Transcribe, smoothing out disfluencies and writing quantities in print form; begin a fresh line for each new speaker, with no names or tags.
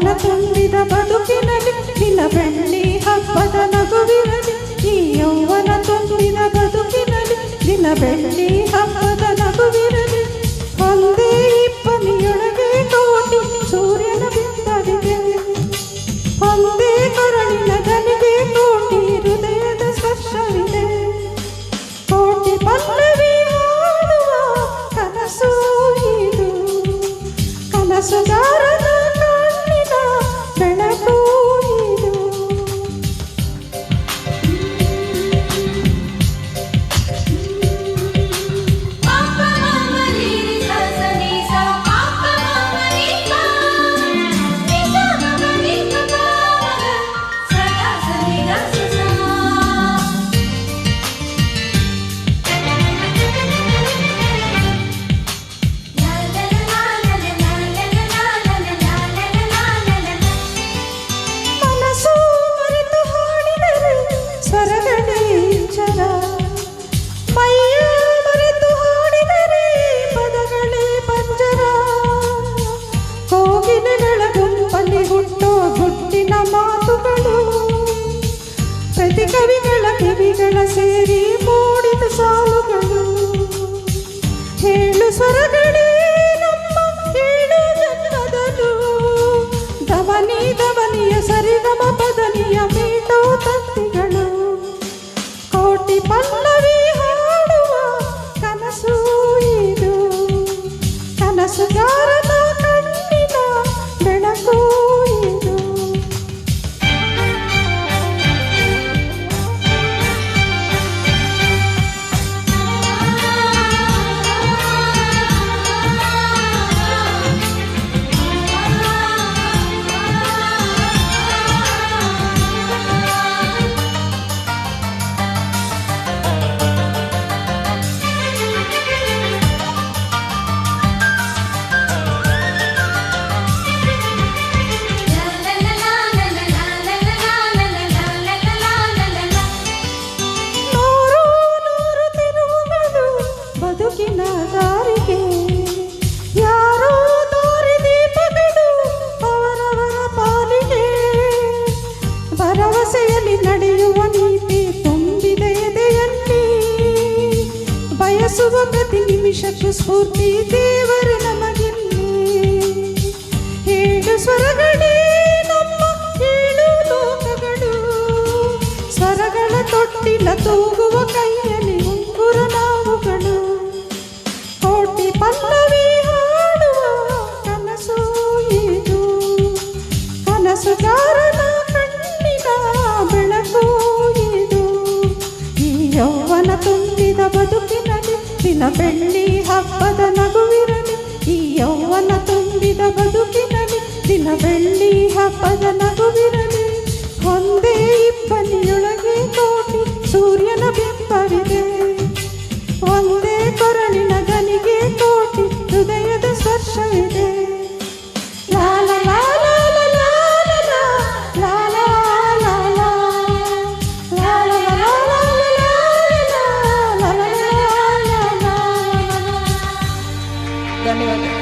ಯೌವನ ತುಂಬಿದ ಬದುಕಿನಲ್ಲಿ ನಿನ್ನ ಬೆಳ್ಳಿ ಹಬ್ಬದ ನಗುವಿರಲಿ. ಈ ಯೌವನ ತುಂಬಿದ ಬದುಕಿನಲ್ಲಿ ನಿನ್ನ ಬೆಳ್ಳಿ ಹಬ್ಬದ ನಗುವಿರಲಿ. ಒಂದೇ ಇಬ್ಬನಿಯೊಳಗೆ ಕೋಟಿ ಸೂರ್ಯನ ಬಿಂಬವಿದೆ. ಒಂದೇ ಕೊರಳಿನ ದನಿಗೆ ಕೋಟಿ ಹೃದಯದ ಸ್ಪರ್ಶವಿದೆ. ಕೋಟಿ ಪಲ್ಲವಿ ಹಾಡುವ ಕನಸು ಇದು, ಕನಸುಗಾರನ ಕಣ್ಣಿನ ಬೆಳಕು ಇದು. ಪ್ರತಿ ಕವಿಗಳ ಕಿವಿಗಳ ಸೇರಿ ಮೂಡಿದ ಸಾಲುಗಳು. ಹೇಳು ಸ್ವರಗಳೇ ನಮ್ಮ ಏಳು ಜನ್ಮದಲು. ಧವನಿ ಧವನಿಯ ಸರಿಗಮ ಪದನಿಯ ಮೀಟೋ ತಂತಿಗಳು. ಕೋಟಿ ಪಲ್ಲವಿ ಹಾಡುವ ಕನಸು ಇದು, ಕನಸುಗಾರನ ಕಣ್ಣಿನ ಬೆಳಕು ಇದು. ಬದುಕಿನ ದಾರಿಗೆ ಯಾರೋ ದಾರಿ ದೀಪಗಳು ಅವರವರ ಪಾಲಿಗೆ. ಭರವಸೆಯಲ್ಲಿ ನಡೆಯುವ ನೀತಿ ತುಂಬಿದೆ ಎದೆಯಲ್ಲಿ. ಬಯಸುವ ಪ್ರತಿ ನಿಮಿಷಕ್ಕೂ ಸ್ಫೂರ್ತಿ ದೇವರು ನಮಗಿಲ್ಲಿ. ಏಳು ಸ್ವರಗಳೇ ನಮ್ಮ ಏಳು ಲೋಕಗಳು. ಸ್ವರಗಳ ತೊಟ್ಟಿಲ ತೂಗುವ ಕೈಯಲ್ಲಿ ಉಂಗುರ ನಾವುಗಳು. ಕೋಟಿ ಪಲ್ಲವಿ ಹಾಡುವ ಕನಸು ಇದು, ಕನಸುಗಾರನ ಕಣ್ಣಿನ ಬೆಳಕು ಇದು. ಈ ಯೌವನ ತುಂಬಿದ ಬದುಕಿನಲ್ಲಿ ನಿನ್ನ ಬೆಳ್ಳಿ ಹಬ್ಬದ ನಗುವಿರಲಿ. ಈ ಯೌವನ ತುಂಬಿದ ಬದುಕಿನಲ್ಲಿ ನಿನ್ನ ಬೆಳ್ಳಿ ಹಬ್ಬದ ನಗುವಿರಲಿ. ಒಂದೇ ಇಬ್ಬನಿಯೊಳಗೆ ಕೋಟಿ ಸೂರ್ಯನ ಬಿಂಬವಿದೆ. ಒಂದೇ ಕೊರಳಿನ ದನಿಗೆ ಕೋಟಿ ಹೃದಯದ ಸ್ಪರ್ಶವಿದೆ. ಲಾಲ ಲಾಲ ಲಾಲ ಲಾಲ ಲಾಲ ಧನ್ಯವಾದ.